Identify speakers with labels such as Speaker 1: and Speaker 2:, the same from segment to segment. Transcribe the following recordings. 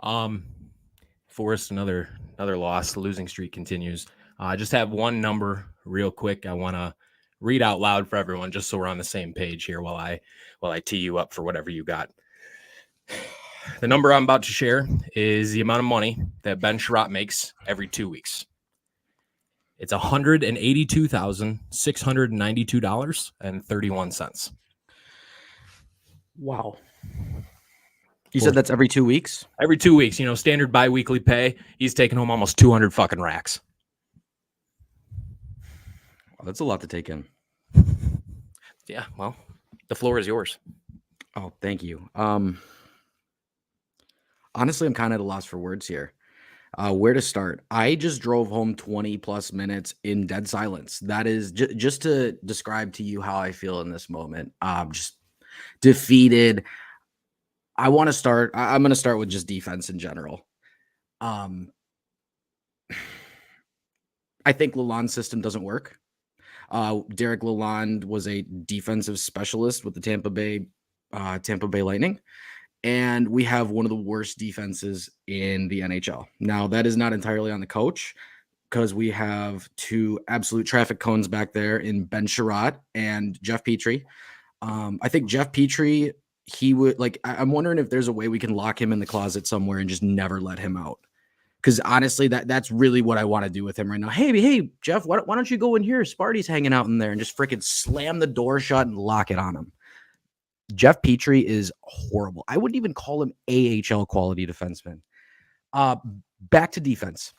Speaker 1: Um, Forrest, another loss. The losing streak continues. I just have one number real quick. I want to read out loud for everyone, just so we're on the same page here while I tee you up for whatever you got. The number I'm about to share is the amount of money that Ben Sherratt makes every 2 weeks. It's $182,692.31.
Speaker 2: Wow. You said that's every 2 weeks?
Speaker 1: Every 2 weeks, standard bi-weekly pay. He's taking home almost 200 fucking racks.
Speaker 2: Well, that's a lot to take in.
Speaker 1: Yeah, well, the floor is yours.
Speaker 2: Oh, thank you. Honestly, I'm kind of at a loss for words here. Where to start? I just drove home 20 plus minutes in dead silence. That is just to describe to you how I feel in this moment. Just defeated. I'm going to start with just defense in general. I think Lalonde's system doesn't work. Derek Lalonde was a defensive specialist with the Tampa Bay Lightning. And we have one of the worst defenses in the NHL. Now, that is not entirely on the coach, because we have two absolute traffic cones back there in Ben Sherratt and Jeff Petrie. I think Jeff Petrie, I'm wondering if there's a way we can lock him in the closet somewhere and just never let him out. Because honestly, that's really what I want to do with him right now. Hey, Jeff, why don't you go in here? Sparty's hanging out in there, and just freaking slam the door shut and lock it on him. Jeff Petrie is horrible. I wouldn't even call him AHL quality defenseman. Back to defense.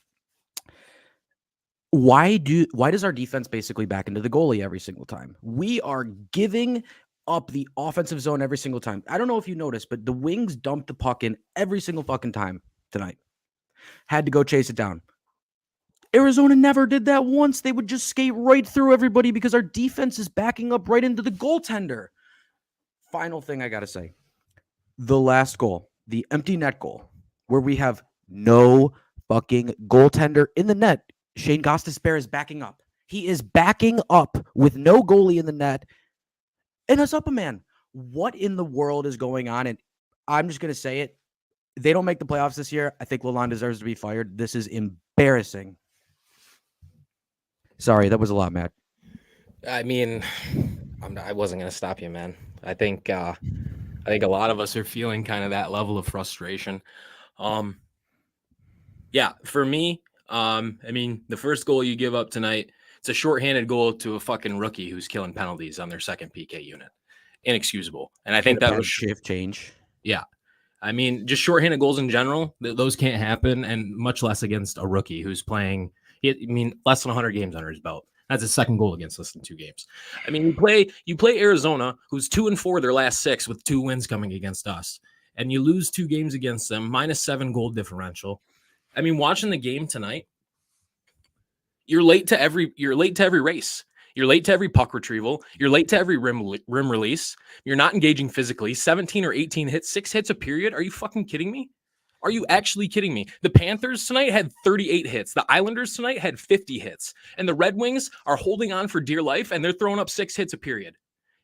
Speaker 2: Why does our defense basically back into the goalie every single time? We are giving up the offensive zone every single time. I don't know if you noticed, but the Wings dumped the puck in every single fucking time tonight. Had to go chase it down. Arizona never did that once. They would just skate right through everybody because our defense is backing up right into the goaltender. Final thing I got to say. The last goal, the empty net goal, where we have no fucking goaltender in the net. Shane Gostisbehere is backing up. He is backing up with no goalie in the net and us up a man. What in the world is going on? And I'm just going to say it. They don't make the playoffs this year. I think Lalonde deserves to be fired. This is embarrassing. Sorry, that was a lot, Matt.
Speaker 1: I mean, I wasn't going to stop you, man. I think a lot of us are feeling kind of that level of frustration. Yeah, for me, the first goal you give up tonight, it's a shorthanded goal to a fucking rookie who's killing penalties on their second PK unit. Inexcusable. And I think that was
Speaker 2: shift change.
Speaker 1: Yeah. Just shorthanded goals in general, those can't happen, and much less against a rookie who's playing, less than 100 games under his belt. That's his second goal against us in 2 games. You play Arizona, who's 2-4 their last 6 with 2 wins coming against us, and you lose 2 games against them, -7 goal differential. Watching the game tonight, you're late to every race. You're late to every puck retrieval. You're late to every rim release. You're not engaging physically. 17 or 18 hits, 6 hits a period. Are you fucking kidding me? Are you actually kidding me? The Panthers tonight had 38 hits. The Islanders tonight had 50 hits. And the Red Wings are holding on for dear life, and they're throwing up 6 hits a period.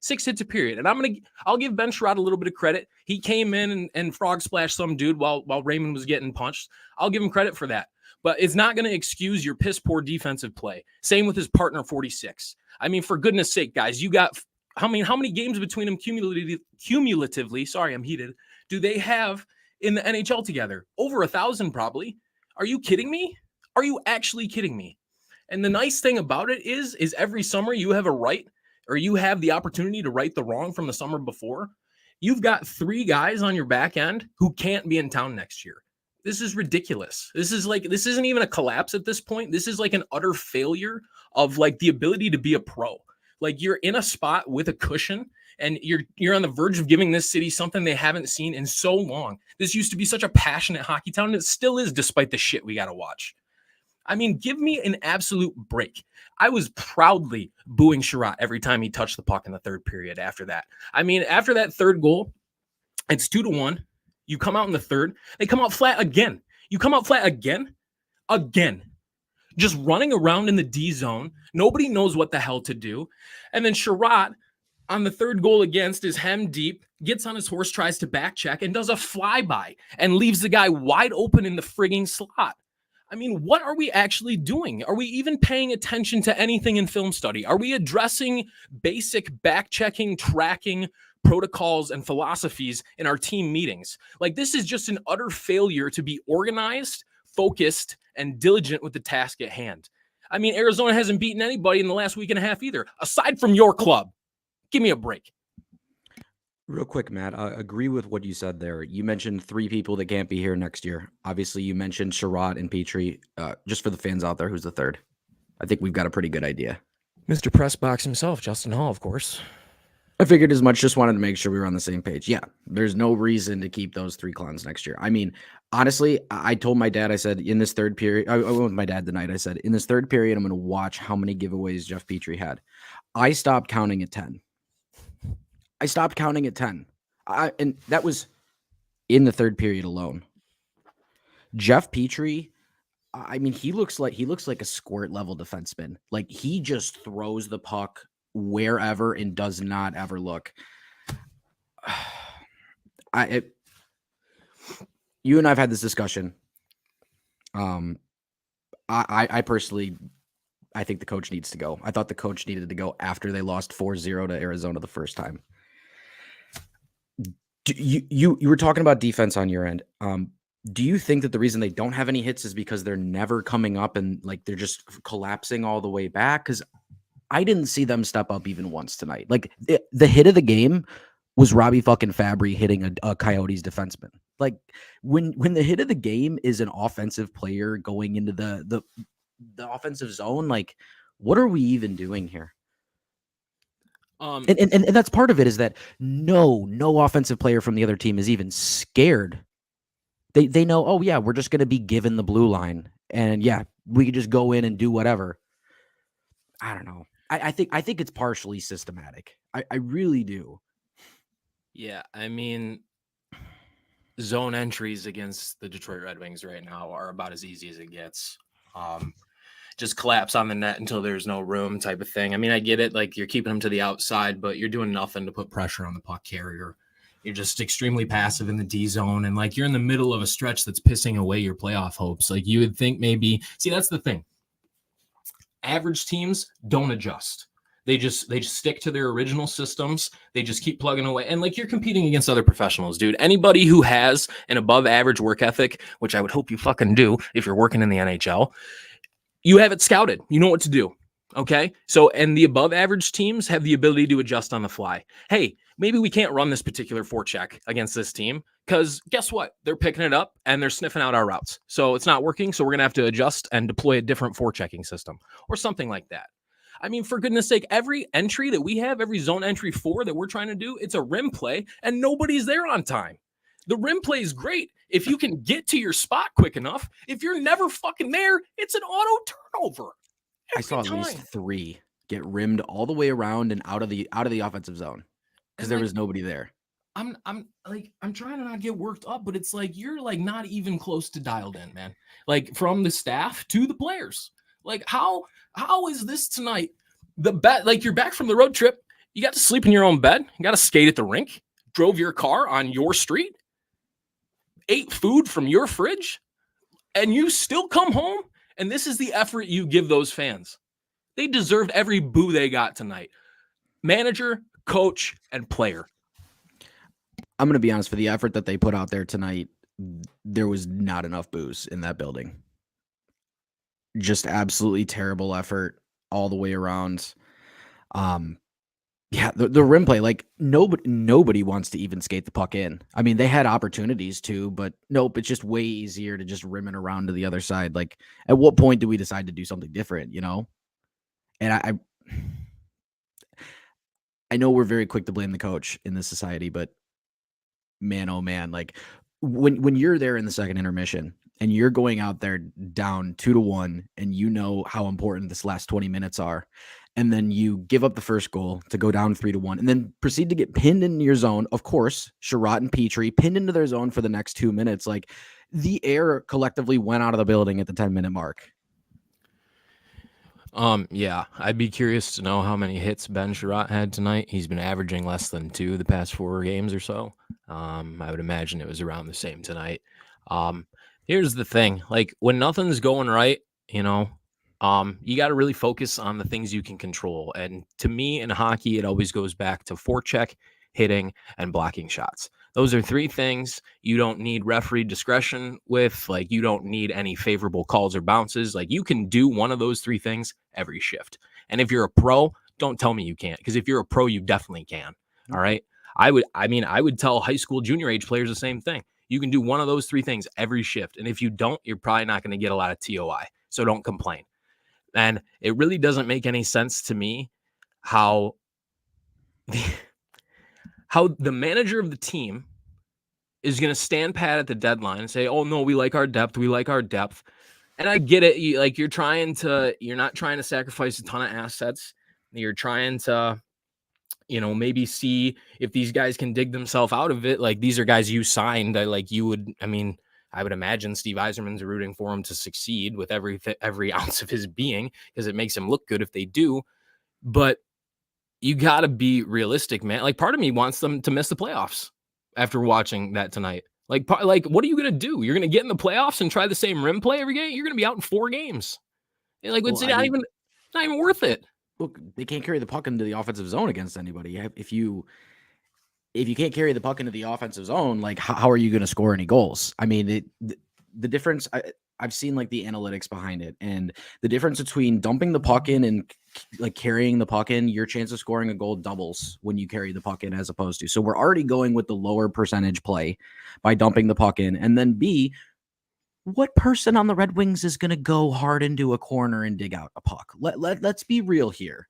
Speaker 1: 6 hits a period. And I'll give Ben Sherratt a little bit of credit. He came in and frog splashed some dude while Raymond was getting punched. I'll give him credit for that. But it's not going to excuse your piss poor defensive play. Same with his partner 46. For goodness sake, guys, you got how many games between them cumulatively? Sorry, I'm heated. Do they have in the NHL together? Over 1,000 probably. Are you kidding me? Are you actually kidding me? And the nice thing about it is every summer you have a right, or you have the opportunity to right the wrong from the summer before. You've got 3 guys on your back end who can't be in town next year. This is ridiculous. This isn't even a collapse at this point. This is like an utter failure of the ability to be a pro. You're in a spot with a cushion, and you're on the verge of giving this city something they haven't seen in so long. This used to be such a passionate hockey town, and it still is, despite the shit we got to watch. Give me an absolute break. I was proudly booing Sherratt every time he touched the puck in the third period after that. After that third goal, it's 2-1. You come out in the third. They come out flat again. You come out flat again. Just running around in the D zone. Nobody knows what the hell to do. And then Sherratt on the third goal against is hemmed deep. gets on his horse, tries to back check, and does a flyby and leaves the guy wide open in the frigging slot. I mean, what are we actually doing? Are we even paying attention to anything in film study? Are we addressing basic back checking, tracking protocols and philosophies in our team meetings? Like, this is just an utter failure to be organized, focused, and diligent with the task at hand. I mean, Arizona hasn't beaten anybody in the last week and a half either, aside from your club. Give me a break.
Speaker 2: Real quick, Matt, I agree with what you said there. You mentioned 3 people that can't be here next year. Obviously, you mentioned Sherrod and Petrie. Just for the fans out there, who's the third? I think we've got a pretty good idea.
Speaker 1: Mr. Pressbox himself, Justin Hall, of course.
Speaker 2: I figured as much, just wanted to make sure we were on the same page. Yeah, there's no reason to keep those 3 clowns next year. I mean, honestly, I told my dad, I said, in this third period, I went with my dad tonight. I said, in this third period, I'm going to watch how many giveaways Jeff Petrie had. I stopped counting at 10. And that was in the third period alone. Jeff Petrie, I mean, he looks like a squirt level defenseman. Like, he just throws the puck wherever and does not ever look. You and I've had this discussion. I personally, I think the coach needs to go. I thought the coach needed to go after they lost 4-0 to Arizona the first time. You were talking about defense on your end. Do you think that the reason they don't have any hits is because they're never coming up and like they're just collapsing all the way back? Because I didn't see them step up even once tonight. Like, the hit of the game was Robbie fucking Fabry hitting a Coyotes defenseman. Like, when the hit of the game is an offensive player going into the offensive zone, like, what are we even doing here? And that's part of it, is that no offensive player from the other team is even scared. They know, oh yeah, we're just going to be given the blue line, and yeah, we can just go in and do whatever. I don't know. I think it's partially systematic. I really do.
Speaker 1: Yeah, I mean, zone entries against the Detroit Red Wings right now are about as easy as it gets. Just collapse on the net until there's no room type of thing. I mean, I get it. Like, you're keeping them to the outside, but you're doing nothing to put pressure on the puck carrier. You're just extremely passive in the D zone. And like, you're in the middle of a stretch that's pissing away your playoff hopes. Like, you would think maybe, see, that's the thing. Average teams don't adjust. They just stick to their original systems. They just keep plugging away. And like, you're competing against other professionals, dude. Anybody who has an above average work ethic, which I would hope you fucking do if you're working in the NHL, you have it scouted. You know what to do. Okay. So, and the above average teams have the ability to adjust on the fly. Hey, maybe we can't run this particular forecheck against this team because guess what? They're picking it up and they're sniffing out our routes. So it's not working. So we're going to have to adjust and deploy a different forechecking system or something like that. I mean, for goodness sake, every entry that we have, every zone entry 4 that we're trying to do, it's a rim play and nobody's there on time. The rim play is great if you can get to your spot quick enough. If you're never fucking there, it's an auto turnover.
Speaker 2: I saw at least 3 get rimmed all the way around and out of the offensive zone because there was nobody there.
Speaker 1: I'm trying to not get worked up, but it's like you're like not even close to dialed in, man. Like, from the staff to the players. Like, how is this tonight? Like, you're back from the road trip. You got to sleep in your own bed. You got to skate at the rink. Drove your car on your street. Ate food from your fridge, and you still come home, and this is the effort you give those fans. They deserved every boo they got tonight. Manager, coach, and player.
Speaker 2: I'm going to be honest, for the effort that they put out there tonight, there was not enough boos in that building. Just absolutely terrible effort all the way around. Yeah, the rim play, like nobody wants to even skate the puck in. I mean, they had opportunities to, but nope, it's just way easier to just rim it around to the other side. Like, at what point do we decide to do something different, you know? And I know we're very quick to blame the coach in this society, but man, oh man, like when you're there in the second intermission and you're going out there down 2-1 and you know how important this last 20 minutes are, and then you give up the first goal to go down 3-1 and then proceed to get pinned in your zone. Of course, Sherratt and Petrie pinned into their zone for the next 2 minutes. Like, the air collectively went out of the building at the 10-minute mark.
Speaker 1: Yeah, I'd be curious to know how many hits Ben Sherratt had tonight. He's been averaging less than 2 the past 4 games or so. I would imagine it was around the same tonight. Um, Here's the thing, like when nothing's going right, you know, you got to really focus on the things you can control. And to me in hockey, it always goes back to forecheck, hitting, and blocking shots. Those are 3 things you don't need referee discretion with. Like, you don't need any favorable calls or bounces. Like, you can do one of those 3 things every shift. And if you're a pro, don't tell me you can't, because if you're a pro, you definitely can. All right. I would tell high school, junior age players the same thing. You can do one of those 3 things every shift. And if you don't, you're probably not going to get a lot of TOI. So don't complain. And it really doesn't make any sense to me how the manager of the team is going to stand pat at the deadline and say, "Oh no, we like our depth. We like our depth." And I get it. You're not trying to sacrifice a ton of assets. You're trying to, maybe see if these guys can dig themselves out of it. Like, these are guys you signed. I would imagine Steve Yzerman's rooting for him to succeed with every ounce of his being, because it makes him look good if they do. But you got to be realistic, man. Like, part of me wants them to miss the playoffs after watching that tonight. Like, what are you going to do? You're going to get in the playoffs and try the same rim play every game? You're going to be out in 4 games. Like, it's not even worth it.
Speaker 2: Look, they can't carry the puck into the offensive zone against anybody. If you can't carry the puck into the offensive zone, like how are you going to score any goals? I mean, the difference, I've seen like the analytics behind it, and the difference between dumping the puck in and like carrying the puck in, your chance of scoring a goal doubles when you carry the puck in as opposed to. So we're already going with the lower percentage play by dumping the puck in. And then B, what person on the Red Wings is going to go hard into a corner and dig out a puck? Let's be real here.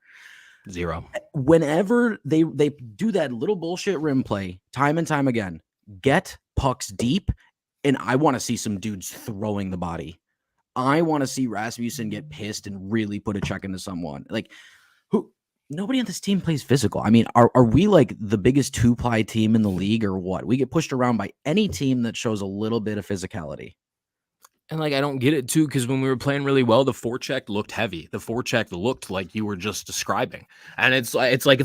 Speaker 1: 0.
Speaker 2: Whenever they do that little bullshit rim play time and time again, get pucks deep, and I want to see some dudes throwing the body. I want to see Rasmussen get pissed and really put a check into someone. Like, nobody on this team plays physical. I mean, are we like the biggest 2-ply team in the league or what? We get pushed around by any team that shows a little bit of physicality.
Speaker 1: And like, I don't get it too, because when we were playing really well, the forecheck looked heavy. The forecheck looked like you were just describing, and it's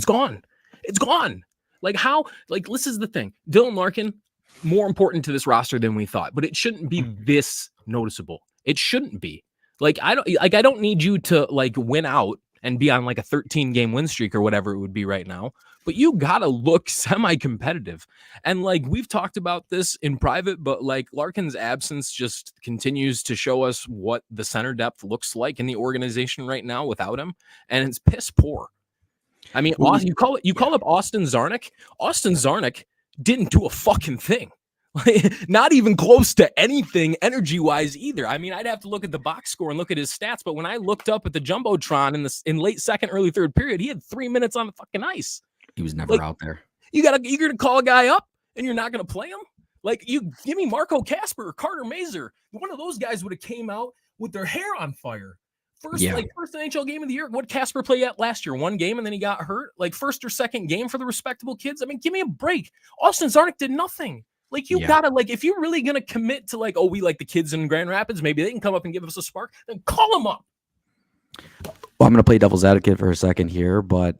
Speaker 1: gone. It's gone. Like, how? Like, this is the thing. Dylan Larkin, more important to this roster than we thought, but it shouldn't be this noticeable. It shouldn't be. Like, I don't need you to like win out and be on like a 13-game win streak or whatever it would be right now, but you gotta look semi-competitive. And like, we've talked about this in private, but like, Larkin's absence just continues to show us what the center depth looks like in the organization right now without him, and it's piss poor. I mean, you call up Austin Czarnik. Austin Czarnik didn't do a fucking thing. Not even close to anything energy-wise either. I mean, I'd have to look at the box score and look at his stats, but when I looked up at the Jumbotron in late second, early third period, he had 3 minutes on the fucking ice.
Speaker 2: He was never out there.
Speaker 1: You're gonna call a guy up and you're not gonna play him? Like, you give me Marco Kasper or Carter Mazer. One of those guys would have came out with their hair on fire. First NHL game of the year. What Kasper play at last year? 1 game and then he got hurt. Like, first or second game for the respectable kids. I mean, give me a break. Austin Czarnik did nothing. Like, you gotta, like, if you're really gonna commit to like, oh, we like the kids in Grand Rapids, maybe they can come up and give us a spark, then call them up.
Speaker 2: Well, I'm gonna play devil's advocate for a second here, but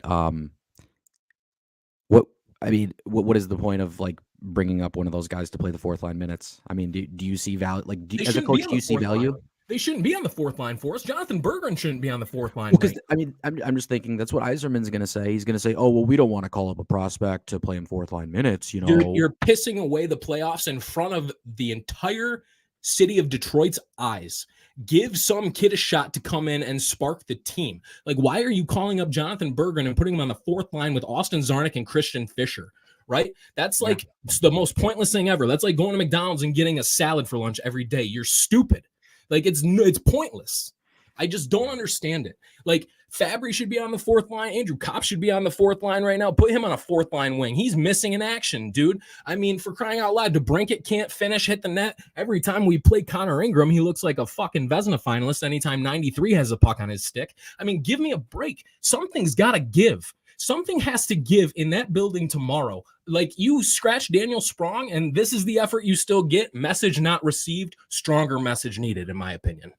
Speaker 2: what is the point of like bringing up one of those guys to play the 4th line minutes? I mean, do you see value? Like, as a coach, do you see value?
Speaker 1: Line. They shouldn't be on the 4th line for us. Jonathan Berggren shouldn't be on the 4th line.
Speaker 2: Because I mean, I'm just thinking that's what Yzerman's going to say. He's going to say, "Oh, well, we don't want to call up a prospect to play in 4th line minutes." You know,
Speaker 1: you're pissing away the playoffs in front of the entire city of Detroit's eyes. Give some kid a shot to come in and spark the team. Like, why are you calling up Jonathan Berggren and putting him on the 4th line with Austin Czarnik and Christian Fischer? Right? That's like the most pointless thing ever. That's like going to McDonald's and getting a salad for lunch every day. You're stupid. Like, it's pointless. I just don't understand it. Like, Fabry should be on the 4th line. Andrew Kopp should be on the 4th line right now. Put him on a 4th line wing. He's missing in action, dude. I mean, for crying out loud, DeBrincat can't finish, hit the net. Every time we play Connor Ingram, he looks like a fucking Vezina finalist anytime 93 has a puck on his stick. I mean, give me a break. Something's got to give. Something has to give in that building tomorrow. Like, you scratch Daniel Sprong, and this is the effort you still get. Message not received. Stronger message needed, in my opinion.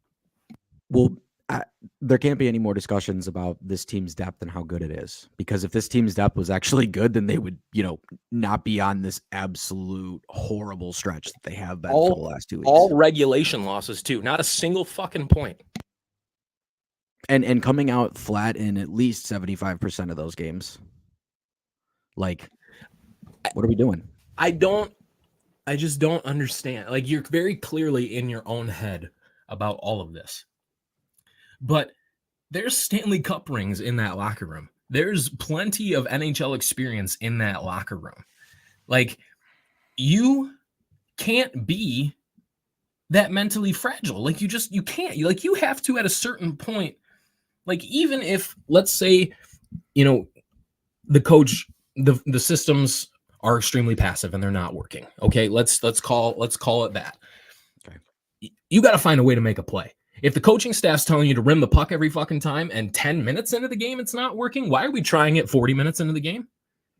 Speaker 2: Well, There can't be any more discussions about this team's depth and how good it is. Because if this team's depth was actually good, then they would, not be on this absolute horrible stretch that they have been for the last 2 weeks.
Speaker 1: All regulation losses too. Not a single fucking point.
Speaker 2: And coming out flat in at least 75% of those games. Like, what are we doing?
Speaker 1: I just don't understand. Like, you're very clearly in your own head about all of this. But there's Stanley Cup rings in that locker room. There's plenty of NHL experience in that locker room. Like, you can't be that mentally fragile. Like, you can't. You have to at a certain point. Like, even if, let's say, the coach, the systems are extremely passive and they're not working. Okay, let's call it that. Okay. You got to find a way to make a play. If the coaching staff's telling you to rim the puck every fucking time and 10 minutes into the game it's not working, why are we trying it 40 minutes into the game?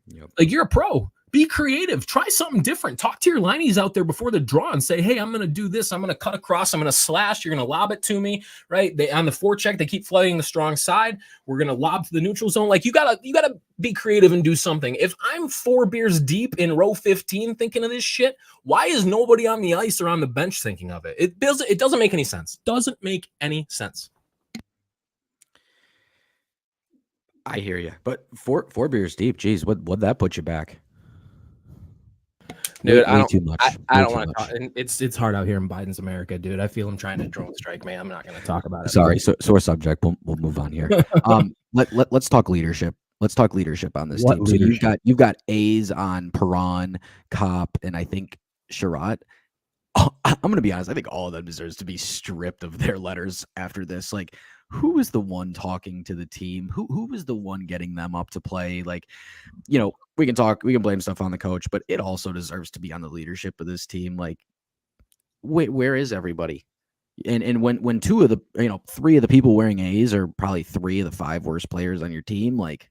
Speaker 2: Yep.
Speaker 1: Like, you're a pro. Be creative. Try something different. Talk to your lineys out there before the draw and say, hey, I'm going to do this. I'm going to cut across. I'm going to slash. You're going to lob it to me, right? On the forecheck, they keep flooding the strong side. We're going to lob to the neutral zone. Like, you gotta be creative and do something. If I'm 4 beers deep in row 15 thinking of this shit, why is nobody on the ice or on the bench thinking of it? It doesn't make any sense. Doesn't make any sense.
Speaker 2: I hear you. But four beers deep, geez, what'd that put you back?
Speaker 1: Dude,
Speaker 2: way too much.
Speaker 1: I don't want to talk. It's hard out here in Biden's America, dude. I feel him trying to drone strike me. I'm not going to talk about it.
Speaker 2: Sorry, sore subject. We'll move on here. Let's talk leadership. Let's talk leadership on this team. Leadership? So you've got A's on Perron, Kopp, and I think Sherratt. I'm going to be honest. I think all of them deserves to be stripped of their letters after this. Like, who was the one talking to the team? Who was the one getting them up to play? Like, we can blame stuff on the coach, but it also deserves to be on the leadership of this team. Like, where is everybody? And when 2 of the, 3 of the people wearing A's are probably 3 of the 5 worst players on your team, like,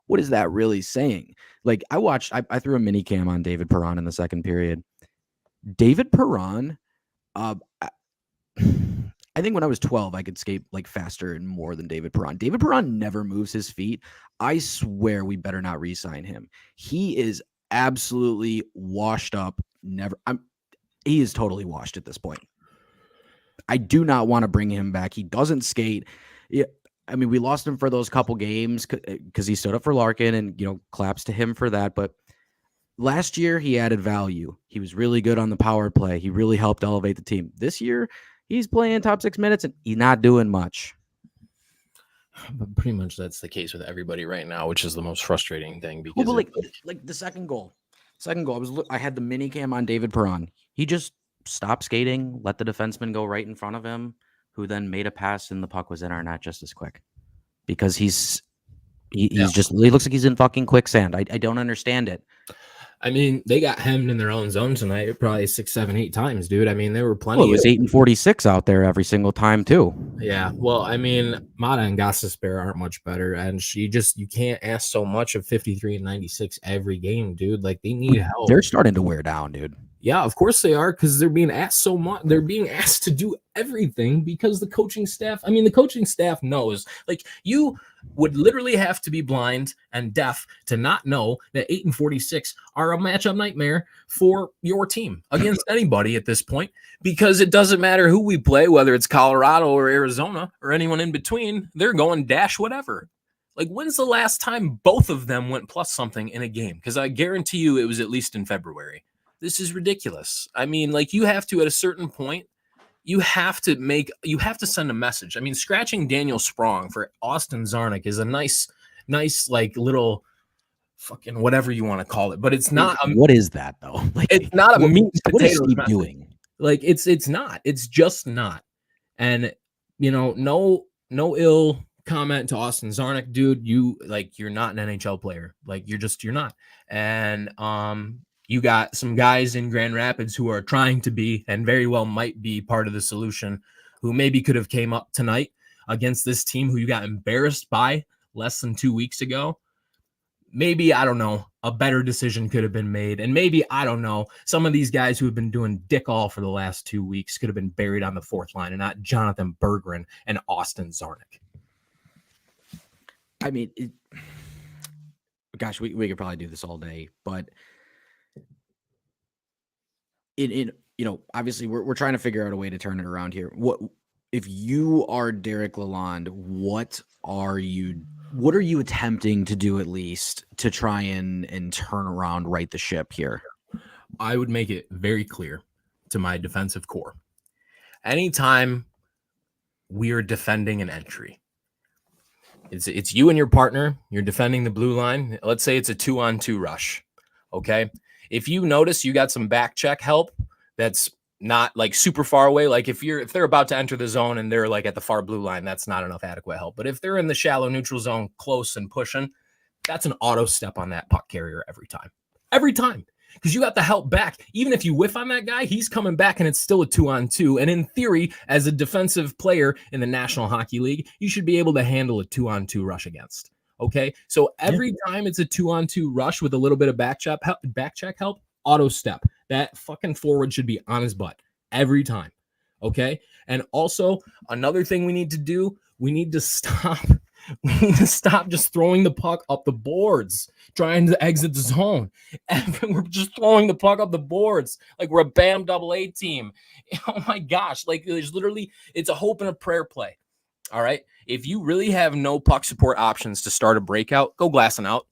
Speaker 2: what is that really saying? Like, I threw a mini cam on David Perron in the second period. David Perron, I think when I was 12, I could skate like faster and more than David Perron. David Perron never moves his feet. I swear we better not re-sign him. He is absolutely washed up. He is totally washed at this point. I do not want to bring him back. He doesn't skate. I mean, we lost him for those couple games because he stood up for Larkin, and claps to him for that. But last year he added value. He was really good on the power play. He really helped elevate the team. This year, he's playing top 6 minutes and he's not doing much.
Speaker 1: But pretty much that's the case with everybody right now, which is the most frustrating thing. Because
Speaker 2: like the second goal, I had the mini cam on David Perron. He just stopped skating, let the defenseman go right in front of him, who then made a pass and the puck was in our net just as quick. Because he looks like he's in fucking quicksand. I don't understand it.
Speaker 1: I mean, they got hemmed in their own zone tonight probably 6, 7, 8 times, dude. I mean, there were plenty.
Speaker 2: Well, it was 8 and 46 out there every single time, too.
Speaker 1: Yeah. Well, I mean, Mata and Gostisbehere aren't much better. And you can't ask so much of 53 and 96 every game, dude. Like, they need help.
Speaker 2: They're starting to wear down, dude.
Speaker 1: Yeah, of course they are, because they're being asked so much. They're being asked to do everything because the coaching staff knows. Like, you would literally have to be blind and deaf to not know that 8 and 46 are a matchup nightmare for your team against anybody at this point, because it doesn't matter who we play, whether it's Colorado or Arizona or anyone in between, they're going dash whatever. Like, when's the last time both of them went plus something in a game? Because I guarantee you it was at least in February. This is ridiculous. I mean, like, you have to, at a certain point, you have to send a message. I mean, scratching Daniel Sprong for Austin Czarnik is a nice, like, little fucking whatever you want to call it, but it's not.
Speaker 2: What is that though? Like,
Speaker 1: it's not a meat
Speaker 2: What is he
Speaker 1: message.
Speaker 2: doing?
Speaker 1: Like, it's not. It's just not. And no ill comment to Austin Czarnik, dude. You're not an NHL player. Like, you're not. And you got some guys in Grand Rapids who are trying to be, and very well might be, part of the solution, who maybe could have came up tonight against this team who you got embarrassed by less than 2 weeks ago. Maybe, I don't know. a better decision could have been made. And maybe, I don't know, some of these guys who have been doing dick all for the last 2 weeks could have been buried on the fourth line and not Jonathan Berggren and Austin Zarnik.
Speaker 2: I mean, gosh, we could probably do this all day, but obviously we're trying to figure out a way to turn it around here. What if you are Derek Lalonde? What are you attempting to do, at least, to try and turn around, right the ship here?
Speaker 1: I would make it very clear to my defensive core. Anytime we are defending an entry, it's you and your partner, you're defending the blue line. Let's say it's a 2-on-2 rush. Okay. If you notice you got some back check help that's not like super far away, like if they're about to enter the zone and they're like at the far blue line, that's not enough adequate help. But if they're in the shallow neutral zone, close and pushing, that's an auto step on that puck carrier every time. Because you got the help back. Even if you whiff on that guy, he's coming back and it's still a 2-on-2. And in theory, as a defensive player in the National Hockey League, you should be able to handle a 2-on-2 rush against. Okay. So every time it's a 2-on-2 rush with a little bit of back check help, auto step. That fucking forward should be on his butt every time. Okay. And also, another thing we need to do, we need to stop just throwing the puck up the boards, trying to exit the zone. And we're just throwing the puck up the boards like we're a BAM AA team. Oh my gosh. Like it's a hope and a prayer play. All right. If you really have no puck support options to start a breakout, go glassing out.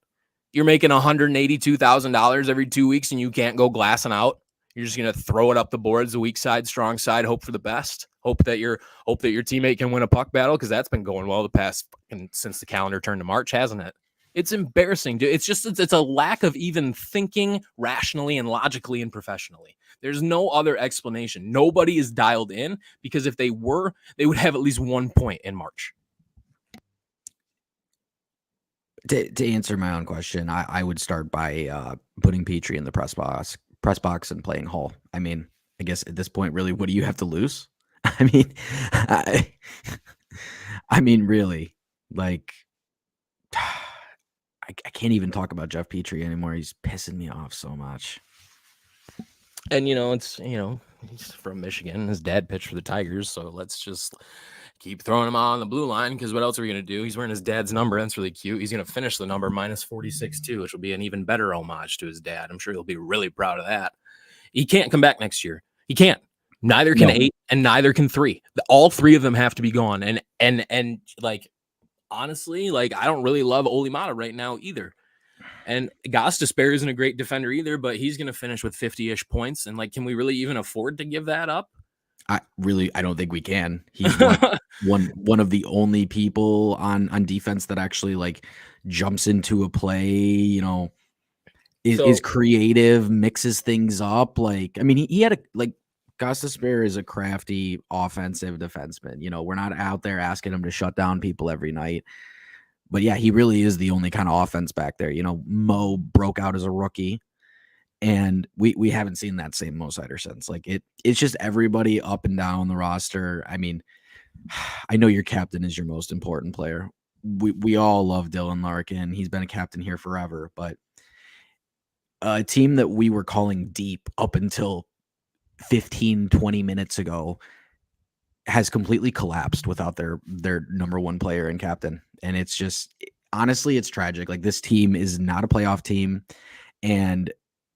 Speaker 1: You're making $182,000 every 2 weeks and you can't go glassing out. You're just going to throw it up the boards, the weak side, strong side, hope for the best. Hope that your teammate can win a puck battle, because that's been going well the past since the calendar turned to March, hasn't it? It's embarrassing, dude. It's a lack of even thinking rationally and logically and professionally. There's no other explanation. Nobody is dialed in, because if they were, they would have at least 1 point in March.
Speaker 2: To answer my own question, I would start by putting Petrie in the press box and playing Hull. I mean, I guess at this point, really, what do you have to lose? I mean, really, like, I can't even talk about Jeff Petrie anymore. He's pissing me off so much.
Speaker 1: And, he's from Michigan. His dad pitched for the Tigers, so let's just keep throwing him out on the blue line, because what else are we going to do? He's wearing his dad's number. That's really cute. He's going to finish the number -46 too, which will be an even better homage to his dad. I'm sure he'll be really proud of that. He can't come back next year. He can't. Neither can 8 and neither can 3. All 3 of them have to be gone. And like, honestly, like, I don't really love Oli Mata right now either. And Gostisbehere isn't a great defender either, but he's going to finish with 50-ish points. And like, can we really even afford to give that up?
Speaker 2: I don't think we can. He's one of the only people on defense that actually like jumps into a play, is creative, mixes things up. Like, I mean, he had Gostisbehere is a crafty offensive defenseman. We're not out there asking him to shut down people every night. But yeah, he really is the only kind of offense back there. Mo broke out as a rookie, and we haven't seen that same Mo Seider since. Like, it's just everybody up and down the roster. I mean, I know your captain is your most important player. We all love Dylan Larkin. He's been a captain here forever, but a team that we were calling deep up until 15-20 minutes ago has completely collapsed without their number one player and captain. And it's just, honestly, it's tragic. Like, this team is not a playoff team, and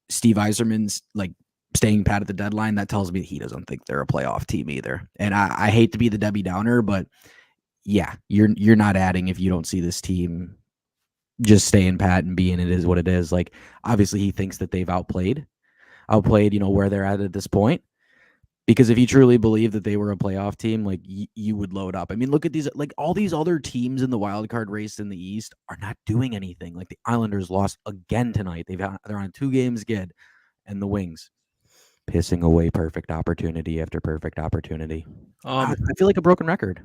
Speaker 2: Steve Yzerman's like staying pat at the deadline. That tells me he doesn't think they're a playoff team either. And I hate to be the Debbie Downer, but yeah, you're not adding if you don't see this team just staying pat and being it is what it is. Like, obviously he thinks that they've outplayed, where they're at this point. Because if you truly believe that they were a playoff team, like, you would load up. I mean, look at these, like, all these other teams in the wild card race in the East are not doing anything. Like, the Islanders lost again tonight. They're on 2 games good, and the Wings pissing away perfect opportunity after perfect opportunity. I feel like a broken record.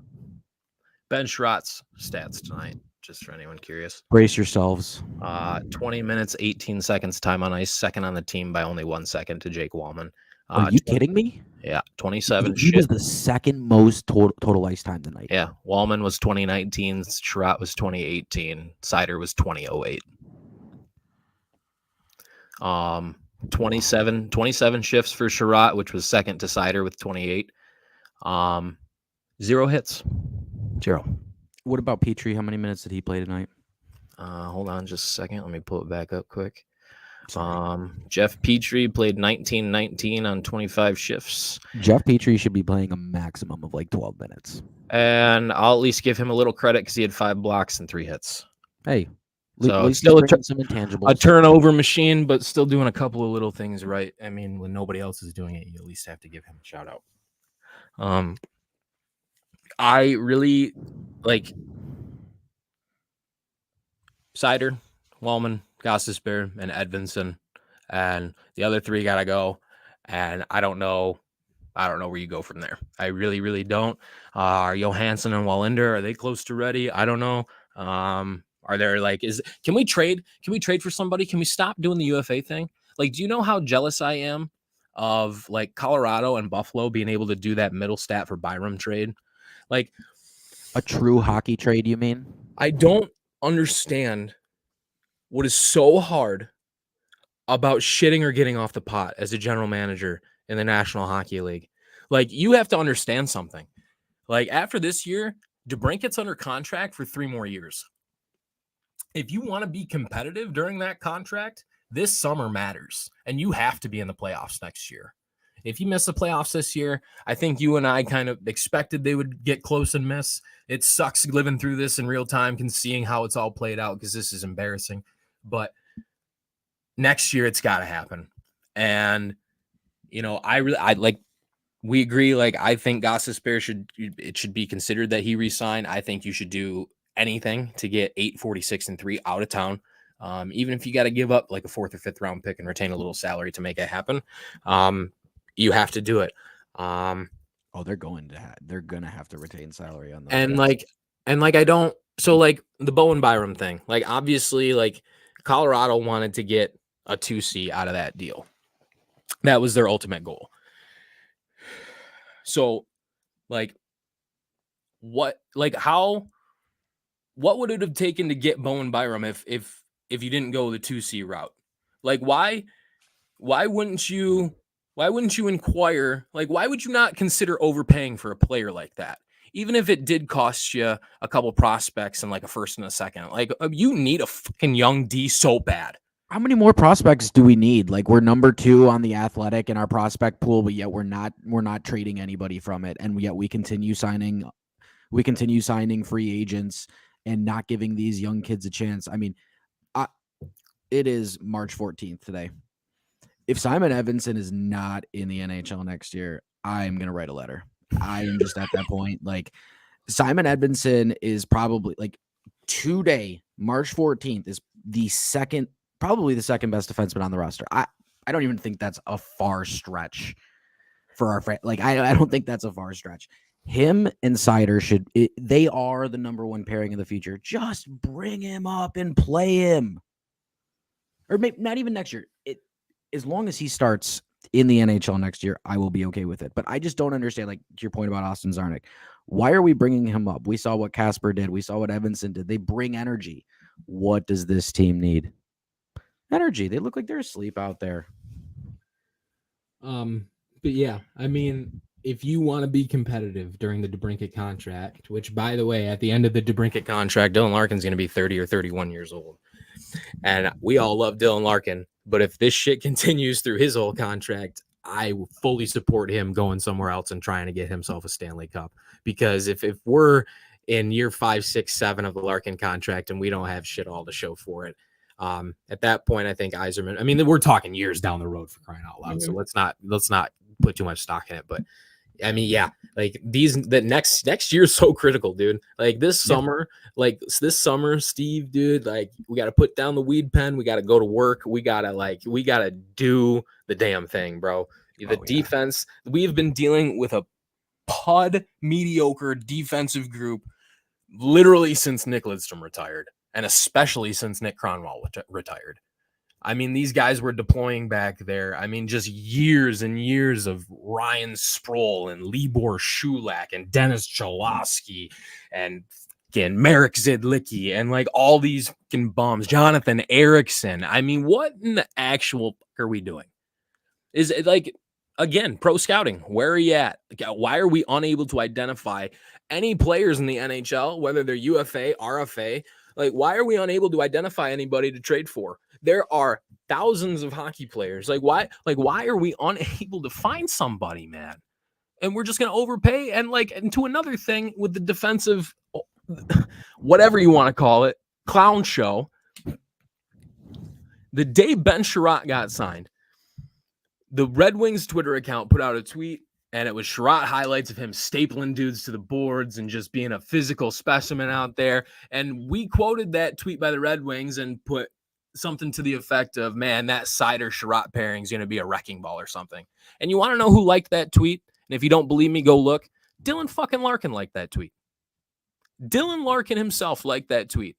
Speaker 1: Ben Schrott's stats tonight, just for anyone curious.
Speaker 2: Brace yourselves.
Speaker 1: 20 minutes, 18 seconds time on ice, second on the team by only 1 second to Jake Wallman.
Speaker 2: Are you kidding me?
Speaker 1: Yeah, 27.
Speaker 2: He was the second most total ice time tonight.
Speaker 1: Yeah, Wallman was 2019, Sherratt was 2018, Seider was 2008. 27 shifts for Sherratt, which was second to Sider with 28. 0 hits. 0.
Speaker 2: What about Petrie? How many minutes did he play tonight?
Speaker 1: Hold on just a second. Let me pull it back up quick.
Speaker 2: Sorry.
Speaker 1: Jeff Petrie played 19 on 25 shifts.
Speaker 2: Jeff Petrie should be playing a maximum of like 12 minutes.
Speaker 1: And I'll at least give him a little credit because he had 5 blocks and 3 hits.
Speaker 2: Hey,
Speaker 1: so
Speaker 2: least
Speaker 1: still
Speaker 2: some intangibles.
Speaker 1: A turnover machine, but still doing a couple of little things right. I mean, when nobody else is doing it, you at least have to give him a shout out. I really like Sider, Wallman, Gostisbehere, and Edvinson, and the other 3 gotta go. And I don't know where you go from there. I really, really don't. Are Johansson and Wallinder, are they close to ready? I don't know. Are there like can we trade? Can we trade for somebody? Can we stop doing the UFA thing? Like, do you know how jealous I am of like Colorado and Buffalo being able to do that middle stat for Byram trade? Like
Speaker 2: a true hockey trade, you mean?
Speaker 1: I don't understand what is so hard about shitting or getting off the pot as a general manager in the National Hockey League. Like, you have to understand something. Like, after this year, DeBrincat's under contract for 3 more years. If you want to be competitive during that contract, this summer matters, and you have to be in the playoffs next year. If you miss the playoffs this year, I think you and I kind of expected they would get close and miss. It sucks living through this in real time and seeing how it's all played out because this is embarrassing. But next year, it's got to happen. And, you know, we agree. Like, I think Gostisbehere should be considered that he resign. I think you should do anything to get 846 and 3 out of town. Even if you got to give up like a 4th or 5th round pick and retain a little salary to make it happen. You have to do it.
Speaker 2: They're gonna have to retain salary on
Speaker 1: that. And I don't. So like the Bowen Byram thing, like obviously like Colorado wanted to get a 2C out of that deal. That was their ultimate goal. So like what would it have taken to get Bowen Byram if you didn't go the 2C route? Like why wouldn't you inquire? Like, why would you not consider overpaying for a player like that? Even if it did cost you a couple prospects and like a 1st and a 2nd, like you need a fucking young D so bad.
Speaker 2: How many more prospects do we need? Like, we're number 2 on the Athletic in our prospect pool, but yet we're not trading anybody from it. And yet we continue signing free agents and not giving these young kids a chance. I mean, it is March 14th today. If Simon Edvinson is not in the NHL next year, I'm going to write a letter. I am just at that point. Like, Simon Edvinson is probably like today, March 14th, is probably the second best defenseman on the roster. I don't even think that's a far stretch for our like. I don't think that's a far stretch. Him and Sider they are the number 1 pairing in the future. Just bring him up and play him, or maybe not even next year. As long as he starts in the NHL next year, I will be okay with it. But I just don't understand, like, to your point about Austin Czarnik, why are we bringing him up? We saw what Kasper did. We saw what Edvinson did. They bring energy. What does this team need? Energy. They look like they're asleep out there.
Speaker 1: But yeah, I mean, if you want to be competitive during the DeBrincat contract, which, by the way, at the end of the DeBrincat contract, Dylan Larkin's going to be 30 or 31 years old. And we all love Dylan Larkin. But if this shit continues through his whole contract, I fully support him going somewhere else and trying to get himself a Stanley Cup. Because if we're in year 5, 6, 7 of the Larkin contract and we don't have shit all to show for it, at that point, I think Yzerman, I mean, we're talking years down the road for crying out loud. Mm-hmm. So let's not put too much stock in it. But I mean, yeah, like the next year is so critical, dude. Like this summer, Steve, dude, like we got to put down the weed pen. We got to go to work. We got to do the damn thing, bro. The defense, we've been dealing with a mediocre defensive group literally since Nick Lidstrom retired, and especially since Nick Cronwall retired. I mean, these guys were deploying back there. I mean, just years and years of Ryan Sproul and Libor Shulak and Dennis Cholowski and Marek Zidlicki and like all these fucking bums, Jonathan Erickson. I mean, what in the actual fuck are we doing? Is it like, again, pro scouting? Where are you at? Why are we unable to identify any players in the NHL, whether they're UFA, RFA? Like, why are we unable to identify anybody to trade for? There are thousands of hockey players. Like, why are we unable to find somebody, man? And we're just gonna overpay. And like, and to another thing with the defensive, whatever you want to call it, clown show. The day Ben Sherratt got signed, the Red Wings Twitter account put out a tweet, and it was Sherratt highlights of him stapling dudes to the boards and just being a physical specimen out there. And we quoted that tweet by the Red Wings and put something to the effect of, man, that Seider-Sherratt pairing is going to be a wrecking ball or something. And you want to know who liked that tweet? And if you don't believe me, go look. Dylan fucking Larkin liked that tweet. Dylan Larkin himself liked that tweet.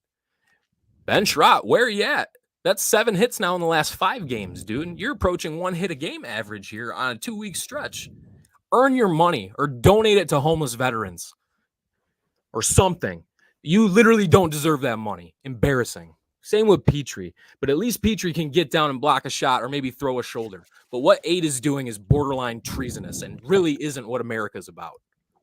Speaker 1: Ben Sherratt, where are you at? That's 7 hits now in the last 5 games, dude. You're approaching 1 hit a game average here on a 2-week stretch. Earn your money or donate it to homeless veterans or something. You literally don't deserve that money. Embarrassing. Same with Petrie, but at least Petrie can get down and block a shot or maybe throw a shoulder. But what Aid is doing is borderline treasonous and really isn't what America's about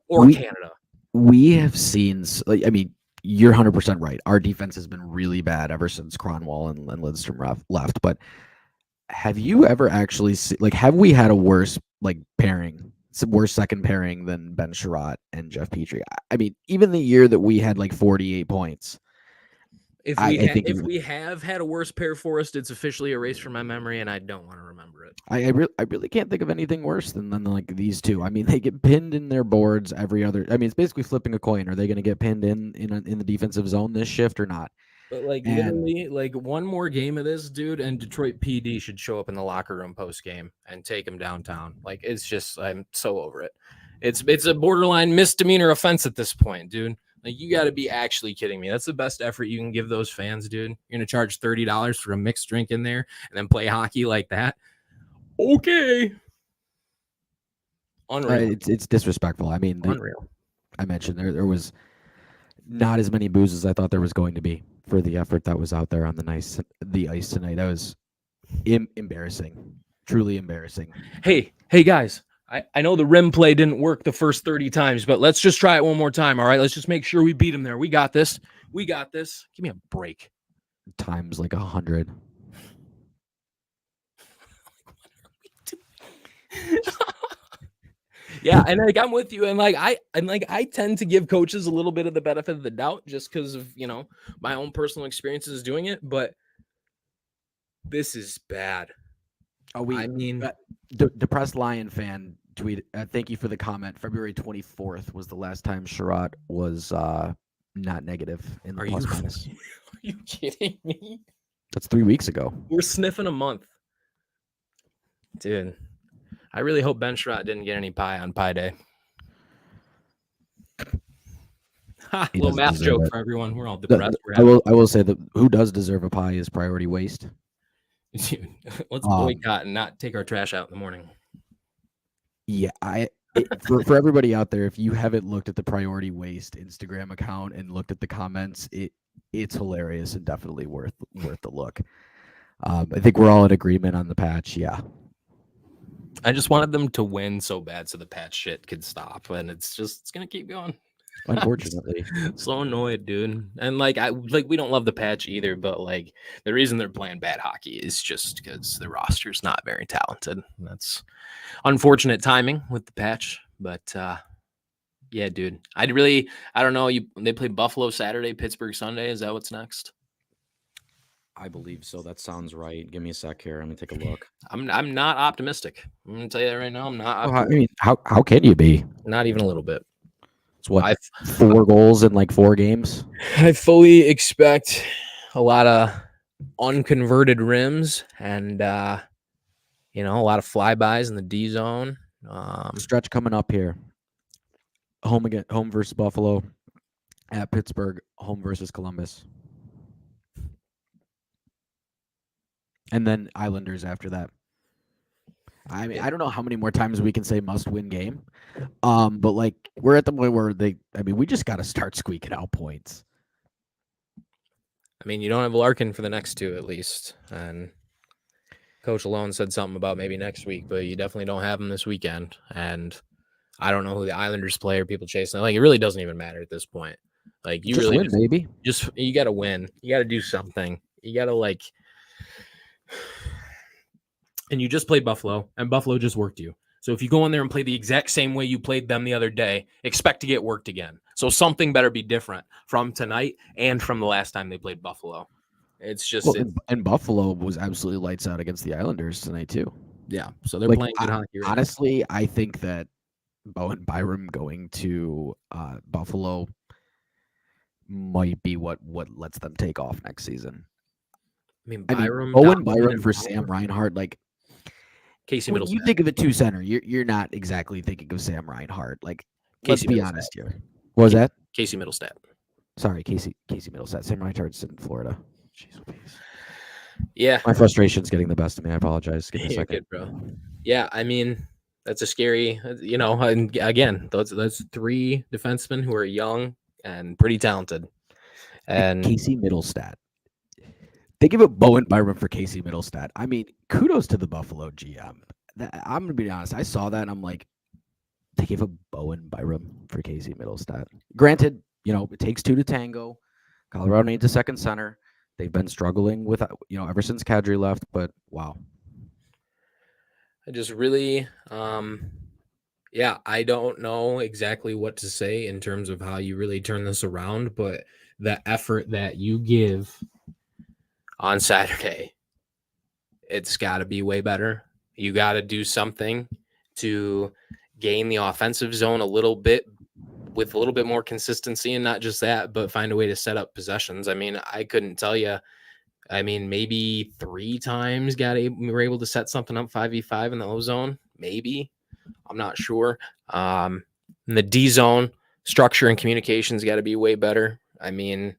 Speaker 1: or Canada.
Speaker 2: We have seen, like, I mean, you're 100% right. Our defense has been really bad ever since Cronwall and Lidstrom left. But have you ever actually have we had a worse pairing, worse second pairing than Ben Sherratt and Jeff Petrie? I mean, even the year that we had 48 points.
Speaker 1: If we have had a worse pair, Forrest, it's officially erased from my memory, and I don't want to remember it.
Speaker 2: I really can't think of anything worse than these two. I mean, they get pinned in their boards every other. I mean, it's basically flipping a coin. Are they going to get pinned in the defensive zone this shift or not?
Speaker 1: But literally, one more game of this, dude, and Detroit PD should show up in the locker room post game and take him downtown. It's just, I'm so over it. It's a borderline misdemeanor offense at this point, dude. You got to be actually kidding me. That's the best effort you can give those fans, dude. You're going to charge $30 for a mixed drink in there and then play hockey like that? Okay. Unreal.
Speaker 2: It's disrespectful. I mean,
Speaker 1: unreal.
Speaker 2: I mentioned there was not as many boos as I thought there was going to be for the effort that was out there on the ice tonight. That was embarrassing. Truly embarrassing.
Speaker 1: Hey, guys. I know the rim play didn't work the first 30 times, but let's just try it one more time, all right? Let's just make sure we beat him there. We got this. Give me a break.
Speaker 2: Times 100.
Speaker 1: Yeah, and I'm with you, and I tend to give coaches a little bit of the benefit of the doubt just because of my own personal experiences doing it, but this is bad.
Speaker 2: Depressed Lion fan tweeted, thank you for the comment. February 24th was the last time Sherratt was not negative in the plus minus.
Speaker 1: Are you kidding me?
Speaker 2: That's 3 weeks ago.
Speaker 1: We're sniffing a month. Dude, I really hope Ben Sherratt didn't get any pie on Pie Day. Little math joke for everyone. We're all depressed.
Speaker 2: I will say that who does deserve a pie is Priority Waste.
Speaker 1: Dude, let's boycott and not take our trash out in the morning.
Speaker 2: Yeah, for everybody out there, if you haven't looked at the Priority Waste Instagram account and looked at the comments, it's hilarious and definitely worth the look. I think we're all in agreement on the patch. Yeah,
Speaker 1: I just wanted them to win so bad so the patch shit could stop, and it's gonna keep going.
Speaker 2: Unfortunately.
Speaker 1: So annoyed, dude. And we don't love the patch either, but the reason they're playing bad hockey is just because the roster's not very talented. That's unfortunate timing with the patch, but yeah, dude. I don't know. They play Buffalo Saturday, Pittsburgh Sunday. Is that what's next?
Speaker 2: I believe so. That sounds right. Give me a sec here. Let me take a look.
Speaker 1: I'm not optimistic. I'm gonna tell you that right now. I'm not.
Speaker 2: I mean, how can you be?
Speaker 1: Not even a little bit.
Speaker 2: It's what, 4 goals in 4 games?
Speaker 1: I fully expect a lot of unconverted rims and a lot of flybys in the D zone.
Speaker 2: Stretch coming up here. Home versus Buffalo, at Pittsburgh, home versus Columbus. And then Islanders after that.
Speaker 3: I mean, I don't know how many more times we can say must-win game. But like we're at the point where we just got to start squeaking out points.
Speaker 1: I mean, you don't have Larkin for the next two at least, and Coach Lalonde said something about maybe next week, but you definitely don't have him this weekend. And I don't know who the Islanders play or people chasing. Like, it really doesn't even matter at this point. Like, you
Speaker 3: Just
Speaker 1: really
Speaker 3: win, baby.
Speaker 1: you got to win. You got to do something. You got to like, and you just played Buffalo, and Buffalo just worked you. So if you go in there and play the exact same way you played them the other day, expect to get worked again. So something better be different from tonight and from the last time they played Buffalo. It's just
Speaker 3: and Buffalo was absolutely lights out against the Islanders tonight too.
Speaker 1: Yeah, so they're playing good hockey. Right
Speaker 3: honestly, I think that Bowen Byram going to Buffalo might be what lets them take off next season.
Speaker 1: I mean, Byram,
Speaker 3: Bowen Byram for Sam Reinhart, like
Speaker 1: Casey
Speaker 3: when
Speaker 1: Middlestat.
Speaker 3: you think of a two center, you're not exactly thinking of Sam Reinhart. Like, let's be honest here. What was that?
Speaker 1: Casey Middlestat.
Speaker 3: Sorry, Casey Middlestat. Sam Reinhart's in Florida. Jeez,
Speaker 1: yeah,
Speaker 3: my frustration's getting the best of me. I apologize. Give me a second,
Speaker 1: good, bro. Yeah, I mean, that's a scary, and again, those three defensemen who are young and pretty talented. And
Speaker 3: Casey Middlestat. They give up Bowen Byram for Casey Middlestat. I mean, kudos to the Buffalo GM. I'm going to be honest. I saw that and I'm like, they gave up Bowen Byram for Casey Middlestat. Granted, it takes two to tango. Colorado needs a second center. They've been struggling with, ever since Kadri left, but wow.
Speaker 1: I just really, I don't know exactly what to say in terms of how you really turn this around, but the effort that you give on Saturday, it's got to be way better. You got to do something to gain the offensive zone a little bit with a little bit more consistency, and not just that, but find a way to set up possessions. I mean, I couldn't tell you. I mean, maybe 3 times we were able to set something up 5v5 in the O zone. Maybe. I'm not sure. In the D zone, structure and communications got to be way better. I mean,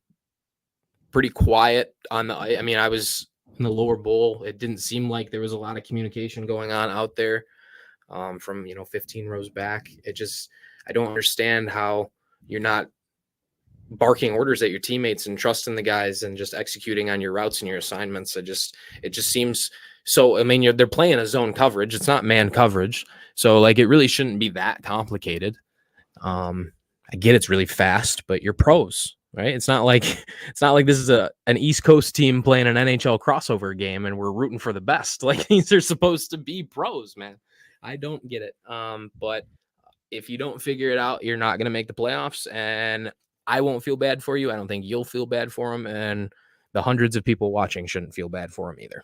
Speaker 1: pretty quiet on the. I mean, I was in the lower bowl. It didn't seem like there was a lot of communication going on out there from 15 rows back. I don't understand how you're not barking orders at your teammates and trusting the guys and just executing on your routes and your assignments. It just seems so. I mean, they're playing a zone coverage. It's not man coverage. So like, it really shouldn't be that complicated. I get it's really fast, but you're pros, right? It's not like this is an East Coast team playing an NHL crossover game and we're rooting for the best. Like, these are supposed to be pros, man. I don't get it. But if you don't figure it out, you're not going to make the playoffs, and I won't feel bad for you. I don't think you'll feel bad for them, and the hundreds of people watching shouldn't feel bad for them either.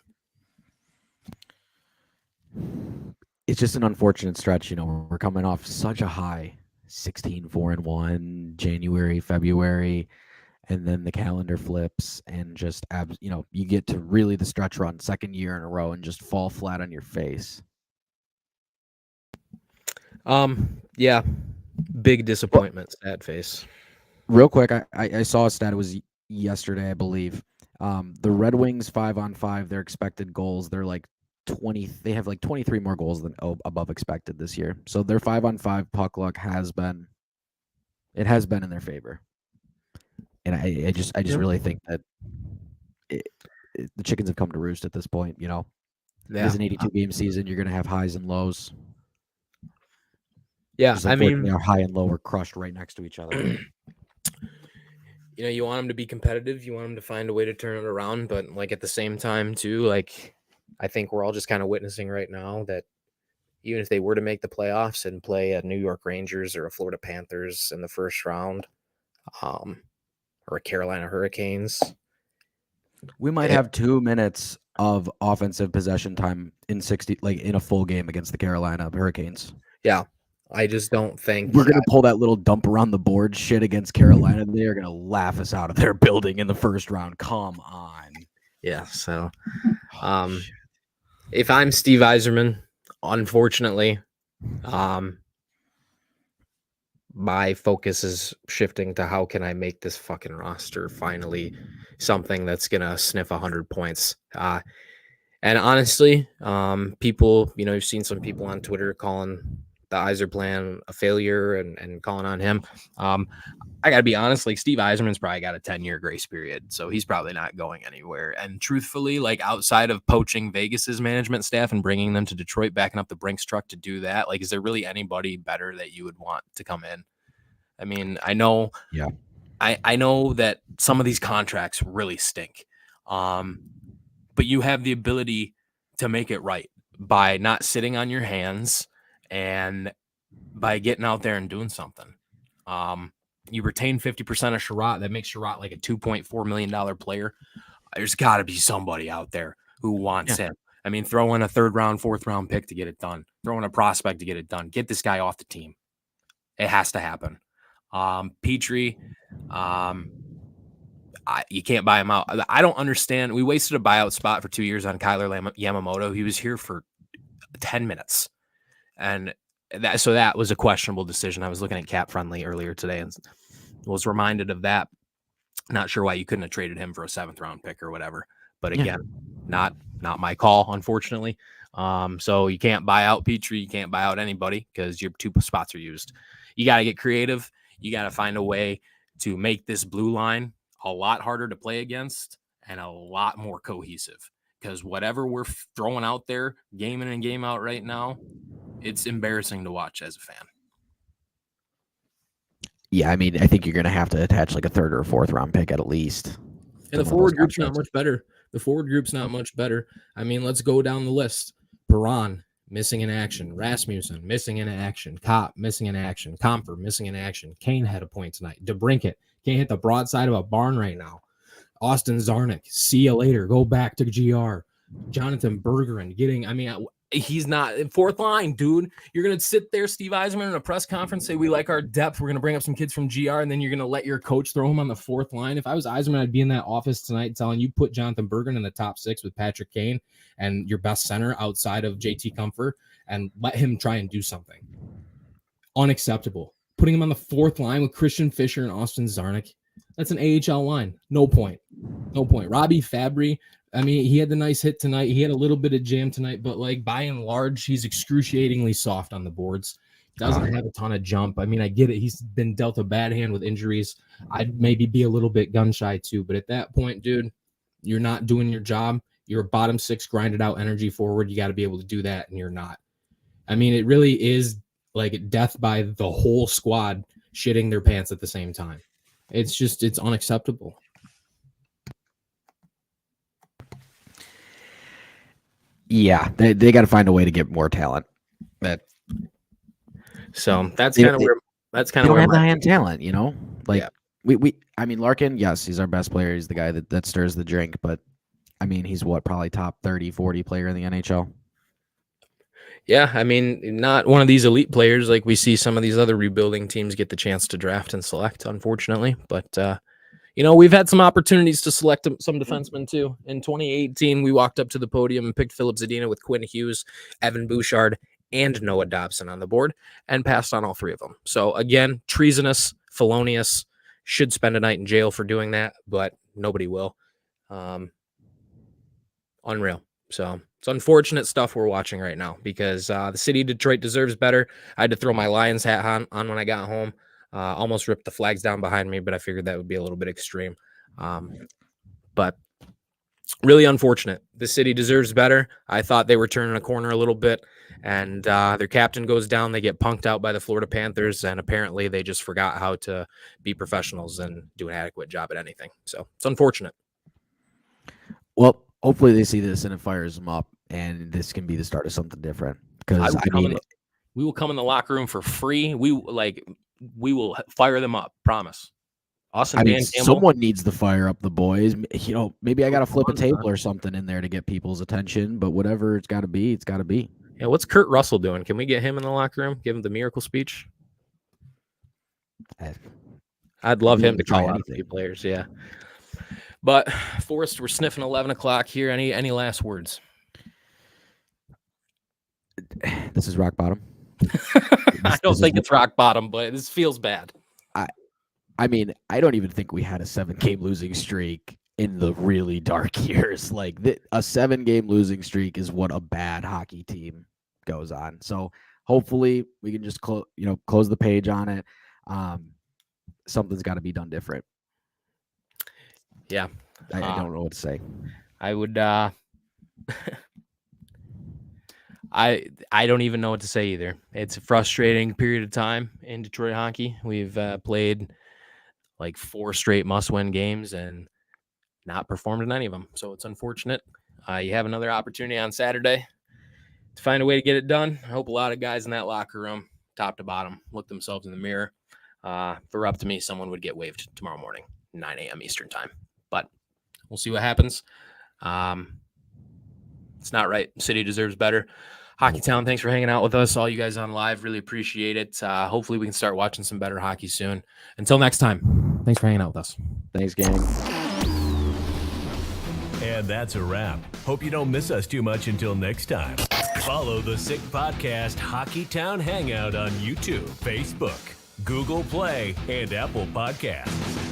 Speaker 3: It's just an unfortunate stretch. We're coming off such a high 16-4-1 January, February, and then the calendar flips and just you get to really the stretch run second year in a row and just fall flat on your face.
Speaker 1: Yeah, big disappointment, sad face.
Speaker 3: Real quick, I saw a stat. It was yesterday, I believe. The Red Wings 5-on-5, their expected goals, they're like 20. They have like 23 more goals than above expected this year. So their 5-on-5 puck luck has been in their favor. And I just really think that the chickens have come to roost at this point. It is an 82 game season. You're going to have highs and lows.
Speaker 1: Yeah, I mean,
Speaker 3: our high and low are crushed right next to each other.
Speaker 1: You want them to be competitive. You want them to find a way to turn it around. But like, at the same time too, like, I think we're all just kind of witnessing right now that even if they were to make the playoffs and play a New York Rangers or a Florida Panthers in the first round, or a Carolina Hurricanes,
Speaker 3: we might have 2 minutes of offensive possession time in a full game against the Carolina Hurricanes.
Speaker 1: Yeah. I just don't think
Speaker 3: we're going to pull that little dump around the board shit against Carolina. They are going to laugh us out of their building in the first round. Come on.
Speaker 1: Yeah. So, if I'm Steve Yzerman, unfortunately, my focus is shifting to how can I make this fucking roster finally something that's going to sniff 100 points. And And honestly, people, you've seen some people on Twitter calling the Iser plan a failure and calling on him. I got to be honest, like Steve Yzerman's probably got a 10-year grace period, so he's probably not going anywhere. And truthfully, like outside of poaching Vegas's management staff and bringing them to Detroit, backing up the Brinks truck to do that, like, is there really anybody better that you would want to come in? I mean, I know, I know that some of these contracts really stink, but you have the ability to make it right by not sitting on your hands and by getting out there and doing something. You retain 50% of Sherratt. That makes Sherratt like a $2.4 million player. There's got to be somebody out there who wants him. I mean, throw in a 3rd round, 4th round pick to get it done. Throw in a prospect to get it done. Get this guy off the team. It has to happen. Petrie, you can't buy him out. I don't understand. We wasted a buyout spot for 2 years on Kyler Yamamoto. He was here for 10 minutes. And that was a questionable decision. I was looking at Cap Friendly earlier today and was reminded of that. Not sure why you couldn't have traded him for a 7th round pick or whatever. But again, not my call, unfortunately. So you can't buy out Petrie. You can't buy out anybody because your 2 spots are used. You got to get creative. You got to find a way to make this blue line a lot harder to play against and a lot more cohesive, because whatever we're throwing out there game in and game out right now, it's embarrassing to watch as a fan.
Speaker 3: Yeah, I mean, I think you're going to have to attach like a 3rd or 4th round pick at least.
Speaker 1: And the forward group's not much better. The forward group's not much better. I mean, let's go down the list. Perron, missing in action. Rasmussen, missing in action. Kopp, missing in action. Comfer, missing in action. Kane had a point tonight. DeBrincat can't hit the broadside of a barn right now. Austin Zarnik, see you later. Go back to GR. Jonathan Bergeron he's not in 4th line, dude. You're going to sit there, Steve Yzerman, in a press conference, say we like our depth. We're going to bring up some kids from GR, and then you're going to let your coach throw him on the 4th line. If I was Yzerman, I'd be in that office tonight telling you put Jonathan Bergeron in the top 6 with Patrick Kane and your best center outside of JT Comfort and let him try and do something. Unacceptable. Putting him on the 4th line with Christian Fischer and Austin Zarnik, that's an AHL line. No point. Robbie Fabry, I mean, he had the nice hit tonight. He had a little bit of jam tonight, but like by and large, he's excruciatingly soft on the boards. Doesn't have a ton of jump. I mean, I get it. He's been dealt a bad hand with injuries. I'd maybe be a little bit gun shy too, but at that point, dude, you're not doing your job. You're a bottom 6 grinded out energy forward. You got to be able to do that, and you're not. I mean, it really is like death by the whole squad shitting their pants at the same time. It's unacceptable.
Speaker 3: Yeah, they got to find a way to get more talent.
Speaker 1: So that's kind of where
Speaker 3: we have the high-end talent, Like I mean, Larkin, yes, he's our best player. He's the guy that stirs the drink, but I mean, he's probably top 30, 40 player in the NHL.
Speaker 1: Yeah, I mean, not one of these elite players like we see some of these other rebuilding teams get the chance to draft and select, unfortunately. But we've had some opportunities to select some defensemen too. In 2018, we walked up to the podium and picked Philip Zadina with Quinn Hughes, Evan Bouchard, and Noah Dobson on the board and passed on all 3 of them. So again, treasonous, felonious, should spend a night in jail for doing that, but nobody will. Unreal. So it's unfortunate stuff we're watching right now because the city of Detroit deserves better. I had to throw my Lions hat on when I got home. Almost ripped the flags down behind me, but I figured that would be a little bit extreme. But really unfortunate. The city deserves better. I thought they were turning a corner a little bit, and their captain goes down. They get punked out by the Florida Panthers, and apparently they just forgot how to be professionals and do an adequate job at anything. So it's unfortunate.
Speaker 3: Well, hopefully they see this and it fires them up, and this can be the start of something different. Because
Speaker 1: we will come in the locker room for free. We will fire them up. Promise. Awesome.
Speaker 3: Someone needs to fire up the boys. Maybe I got to flip a table or something in there to get people's attention. But whatever it's got to be, it's got to be.
Speaker 1: Yeah. What's Kurt Russell doing? Can we get him in the locker room? Give him the miracle speech. I'd love him to call out a few players. Yeah. But Forrest, we're sniffing 11 o'clock here. Any last words?
Speaker 3: This is rock bottom.
Speaker 1: I don't think it's rock bottom, but this feels bad.
Speaker 3: I mean, I don't even think we had a 7-game losing streak in the really dark years. Like a 7-game losing streak is what a bad hockey team goes on. So hopefully we can just close the page on it. Something's got to be done different.
Speaker 1: Yeah.
Speaker 3: I don't know what to say.
Speaker 1: I would I don't even know what to say either. It's a frustrating period of time in Detroit hockey. We've played like 4 straight must-win games and not performed in any of them. So it's unfortunate. You have another opportunity on Saturday to find a way to get it done. I hope a lot of guys in that locker room, top to bottom, look themselves in the mirror. If it were up to me, someone would get waived tomorrow morning, 9 a.m. Eastern time. But we'll see what happens. It's not right. The city deserves better. Hockey Town, thanks for hanging out with us. All you guys on live, really appreciate it. Hopefully we can start watching some better hockey soon. Until next time, thanks for hanging out with us.
Speaker 3: Thanks, gang.
Speaker 4: And that's a wrap. Hope you don't miss us too much until next time. Follow the Sick Podcast Hockey Town Hangout on YouTube, Facebook, Google Play, and Apple Podcasts.